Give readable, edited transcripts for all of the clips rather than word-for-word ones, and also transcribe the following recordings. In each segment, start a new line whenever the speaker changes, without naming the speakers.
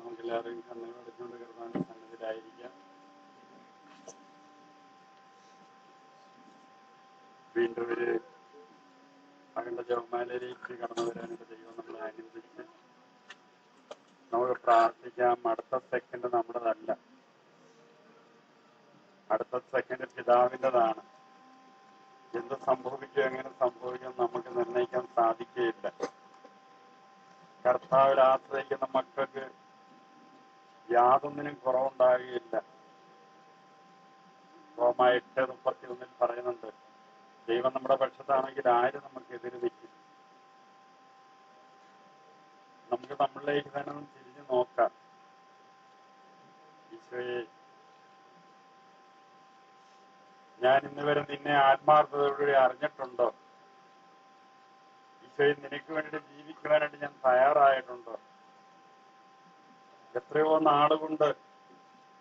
നമുക്കെല്ലാവരും കണ്ണുകൾ അടച്ചുകൊണ്ട് കർത്താവിന്റെ സന്നിധിയിലായിരിക്കാം. വീണ്ടും ഒരു മകളുടെ ജപമാലയിലേക്ക് കടന്നു വരാനുള്ള ദൈവം നമ്മളെ അനുവദിച്ച് നമുക്ക് പ്രാർത്ഥിക്കാം. അടുത്ത സെക്കൻഡ് നമ്മുടേതല്ല, അടുത്ത സെക്കൻഡ് പിതാവിൻ്റെതാണ്. എന്ത് സംഭവിക്കും, എങ്ങനെ സംഭവിക്കും നമുക്ക് നിർണ്ണയിക്കാൻ സാധിക്കുകയില്ല. കർത്താവിൽ ആശ്രയിക്കുന്ന മക്കൾക്ക് യാതൊന്നിനും കുറവുണ്ടാകുകയില്ല. റോമ 8:31 പറയുന്നുണ്ട്, ദൈവം നമ്മുടെ പക്ഷത്താണെങ്കിൽ ആര് നമുക്ക് എതിര് നിൽക്കും? നമുക്ക് നമ്മളിലേക്ക് തന്നെ ഒന്ന് തിരിഞ്ഞു നോക്കാം. ഈശോയെ, ഞാൻ ഇന്ന് വരെ നിന്നെ ആത്മാർത്ഥതയോടെ അറിഞ്ഞിട്ടുണ്ടോ? ഈശോയെ, നിനക്ക് വേണ്ടിയിട്ട് ജീവിക്കുവാനായിട്ട് ഞാൻ തയ്യാറായിട്ടുണ്ടോ? എത്രയോ നാളുകൊണ്ട്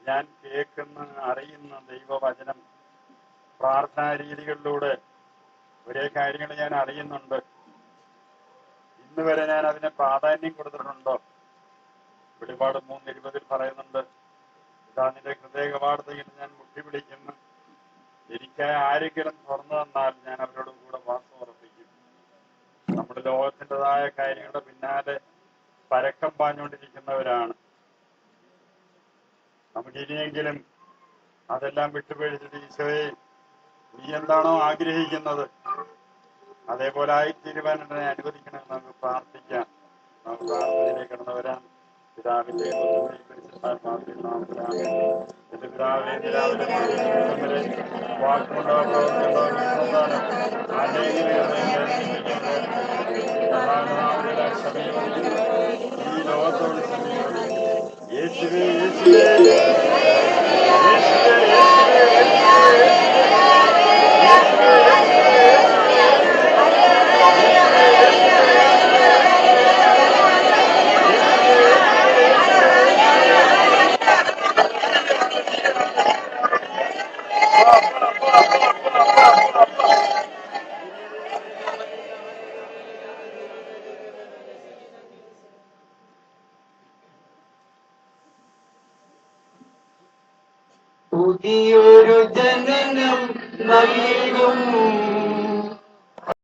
ഞാൻ കേൾക്കുന്ന അറിയുന്ന ദൈവവചനം പ്രാർത്ഥനാ രീതികളിലൂടെ ഒരേ കാര്യങ്ങൾ ഞാൻ അറിയുന്നുണ്ട്. ഇന്ന് വരെ ഞാൻ അതിന് പ്രാധാന്യം കൊടുത്തിട്ടുണ്ടോ? വെളിപാട് 3:20 പറയുന്നുണ്ട്, ഇതാ നിന്റെ ഹൃദയ കവാടത്തിൽ ഞാൻ മുട്ടി വിളിക്കുന്നു, എനിക്കായി ആരെങ്കിലും തുറന്നു തന്നാൽ ഞാൻ അവരോട് കൂടെ വാസം ഉറപ്പിക്കും. നമ്മുടെ ലോകത്തിൻ്റെതായ കാര്യങ്ങളുടെ പിന്നാലെ പരക്കം പാഞ്ഞുകൊണ്ടിരിക്കുന്നവരാണ്. നമുക്കിനിയെങ്കിലും അതെല്ലാം വിട്ടുപേഴിച്ചിട്ട് ഈശോയെ, നീ എന്താണോ ആഗ്രഹിക്കുന്നത് അതേപോലെ ആയിത്തീരുവാൻ എന്നെ അനുവദിക്കണമെന്ന് നമുക്ക് പ്രാർത്ഥിക്കാം. നമുക്ക് പ്രാർത്ഥനയിലേക്ക് കടന്നു വരാം. പിതാവിന്റെയും പുത്രന്റെയും പരിശുദ്ധാത്മാവിന്റെയും നാമത്തിലാണ്. എന്റെ പിതാവേ, രാവിലെ വരെ വാക്കുകൊണ്ടോ പ്രവർത്തിക്കൊണ്ടോ ഈ ലോകത്തോട് സമീപിക്കുന്നു. യേശുവേ, യേശുവേ,
പുതിയൊരു ജനനം നൽകും